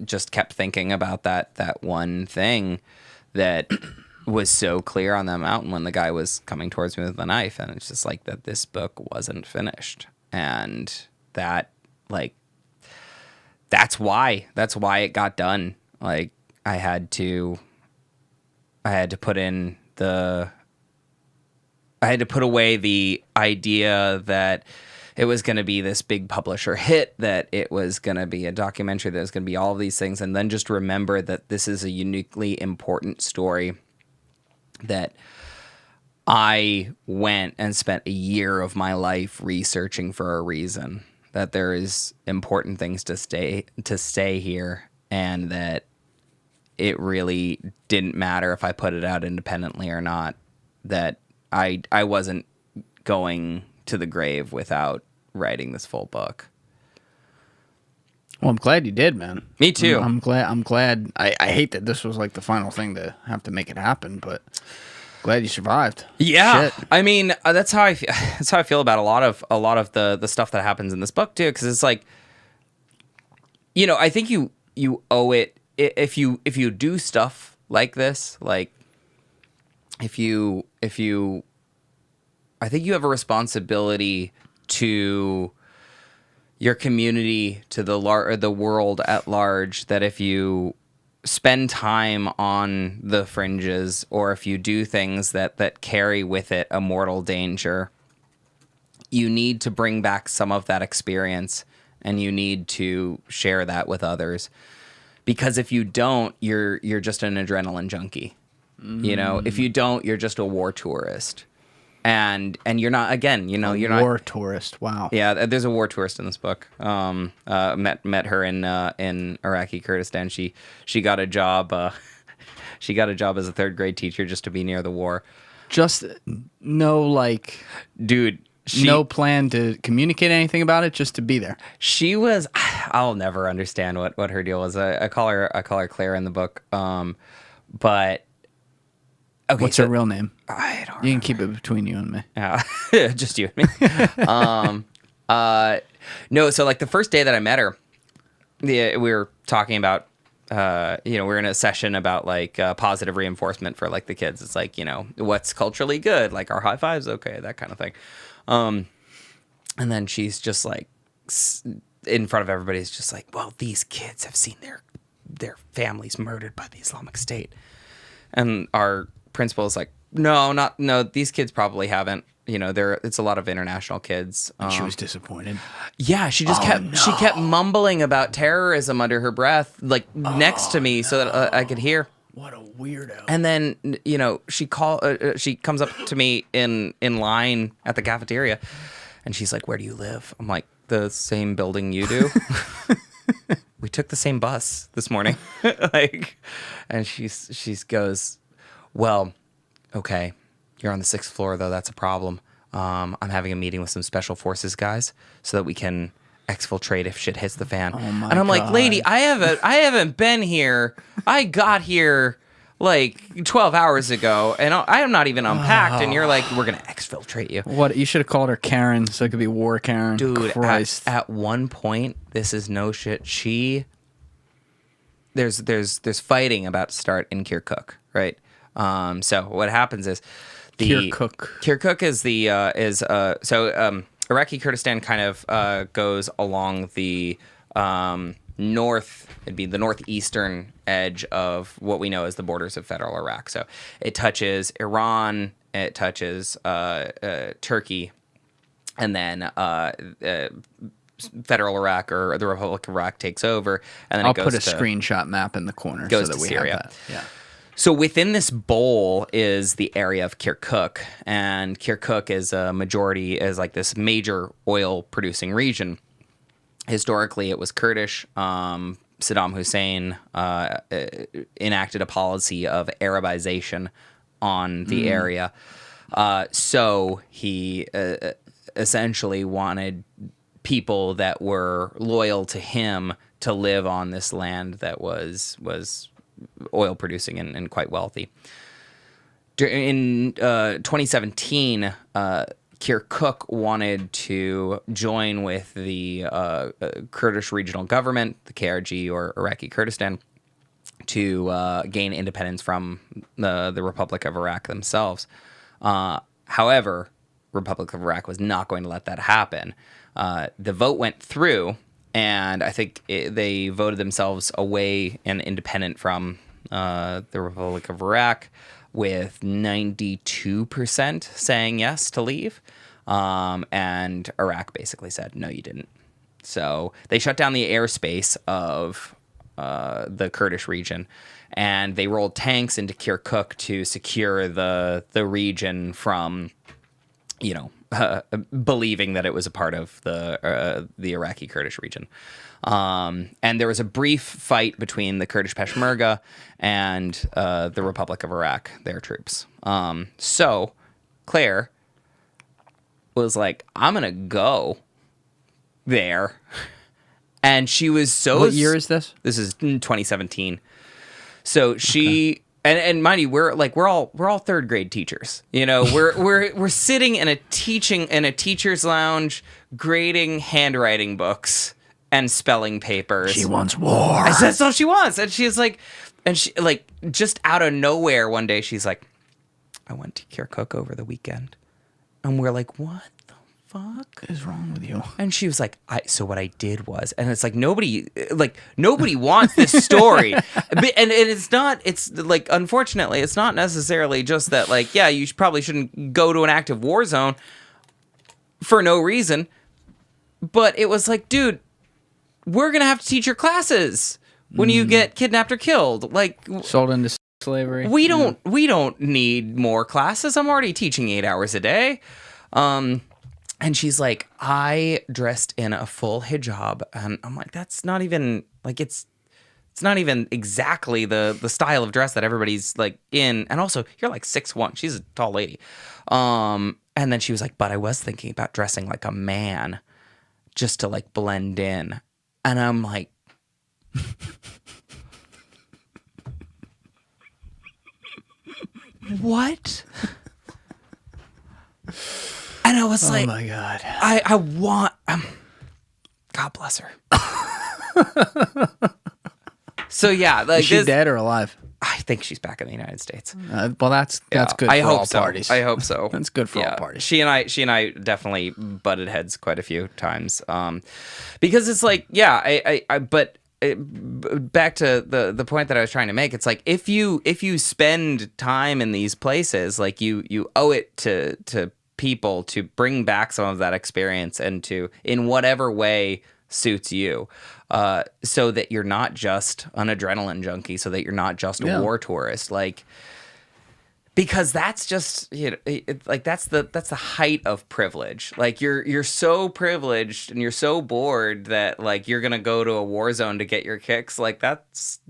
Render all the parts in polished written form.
just kept thinking about that one thing that was so clear on that mountain when the guy was coming towards me with the knife, and it's just like that this book wasn't finished, and that like that's why it got done. Like I had to put away the idea that it was going to be this big publisher hit, that it was going to be a documentary, that was going to be all of these things, and then just remember that this is a uniquely important story that I went and spent a year of my life researching for a reason, that there is important things to stay here, and that it really didn't matter if I put it out independently or not, that I wasn't going to the grave without writing this full book. Well, I'm glad you did, man. Me too. I'm glad. I hate that this was like the final thing to have to make it happen, but glad you survived. Yeah. Shit. I mean, that's how I feel. That's how I feel about a lot of the stuff that happens in this book too, because it's like, I think you owe it if you do stuff like this, like if you I think you have a responsibility to your community, to the world at large, that if you spend time on the fringes, or if you do things that carry with it a mortal danger, you need to bring back some of that experience, and you need to share that with others. Because if you don't, you're just an adrenaline junkie. If you don't, you're just a war tourist. And you're not, again, you're not war tourist. Wow. Yeah, there's a war tourist in this book. Met her in Iraqi Kurdistan. She got a job. She got a job as a third grade teacher just to be near the war. Just dude. No plan to communicate anything about it, just to be there. She was. I'll never understand what her deal was. I call her Claire in the book. But. Okay, what's her real name? I don't You can keep it between you and me. Just you and me. No, so like the first day that I met her, we were talking about, we're in a session about like positive reinforcement for like the kids. It's like, what's culturally good, like our high fives, okay, that kind of thing. And then she's just like, in front of everybody, is just like, well, these kids have seen their families murdered by the Islamic State. And our principal is like, no, these kids probably haven't. It's a lot of international kids. And she was disappointed. Yeah, she kept mumbling about terrorism under her breath, like next to me, so that I could hear. What a weirdo. And then she comes up to me in line at the cafeteria, and she's like, "Where do you live?" I'm like, "The same building you do." We took the same bus this morning. And she goes, "Well, okay, you're on the 6th floor though. That's a problem. I'm having a meeting with some special forces guys so that we can exfiltrate if shit hits the fan." Oh my and I'm God. like, "Lady, I haven't been here. I got here like 12 hours ago, and I am not even unpacked, and you're like, we're going to exfiltrate you." What? You should have called her Karen, so it could be War Karen. Dude, Christ. at one point, this is no shit. There's fighting about to start in Kirkuk, right? So what happens is Kirkuk is Iraqi Kurdistan kind of goes along the north. It'd be the northeastern edge of what we know as the borders of federal Iraq. So it touches Iran, it touches Turkey, and then federal Iraq, or the Republic of Iraq, takes over, and then I'll put a screenshot map in the corner so that we have that. Yeah. So within this bowl is the area of Kirkuk, and Kirkuk is like this major oil producing region. Historically, it was Kurdish. Saddam Hussein enacted a policy of Arabization on the area. So he essentially wanted people that were loyal to him to live on this land that was oil producing and quite wealthy. In 2017, Kirkuk wanted to join with the Kurdish regional government, the KRG or Iraqi Kurdistan, to gain independence from the Republic of Iraq themselves. However, Republic of Iraq was not going to let that happen. The vote went through, and I think they voted themselves away and independent from the Republic of Iraq, with 92% saying yes to leave. And Iraq basically said, no, you didn't. So they shut down the airspace of the Kurdish region, and they rolled tanks into Kirkuk to secure the region from, believing that it was a part of the Iraqi Kurdish region. And there was a brief fight between the Kurdish Peshmerga and the Republic of Iraq, their troops. So Claire was like, I'm going to go there. And she was so... What year is this? This is 2017. So she... Okay. And mind you, we're all third grade teachers. We're sitting in a teacher's lounge, grading handwriting books and spelling papers. She wants war. That's all she wants. And she's like, just out of nowhere one day, she's like, I went to Kirkuk over the weekend. And we're like, what the fuck is wrong with you? And she was like, so what I did was, and it's like, nobody wants this story. And it's like, unfortunately, it's not necessarily just that, like, yeah, you probably shouldn't go to an active war zone for no reason. But it was like, dude, we're going to have to teach your classes when you get kidnapped or killed. Like, sold into slavery. We don't need more classes. I'm already teaching 8 hours a day. And she's like, I dressed in a full hijab, and I'm like, that's not even like it's not even exactly the style of dress that everybody's like in. And also, you're like 6'1". She's a tall lady. And then she was like, but I was thinking about dressing like a man just to like blend in. And I'm like, what? And I was like, oh my God. I want, God bless her. So yeah. Like, is she dead or alive? I think she's back in the United States. Well, that's good for all parties. I hope so. That's good for all parties. She and I definitely butted heads quite a few times. Because it's like, yeah, but back to the point that I was trying to make, it's like, if you spend time in these places, like you owe it to people to bring back some of that experience and to, in whatever way suits you, so that you're not just an adrenaline junkie, so that you're not just a war tourist, like, because that's just, like, that's the height of privilege. Like, you're so privileged and you're so bored that, like, you're gonna go to a war zone to get your kicks. Like, that's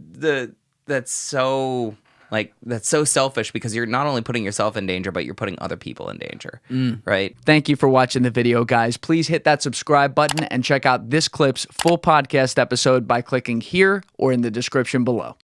so selfish, because you're not only putting yourself in danger, but you're putting other people in danger, right? Thank you for watching the video, guys. Please hit that subscribe button and check out this clip's full podcast episode by clicking here or in the description below.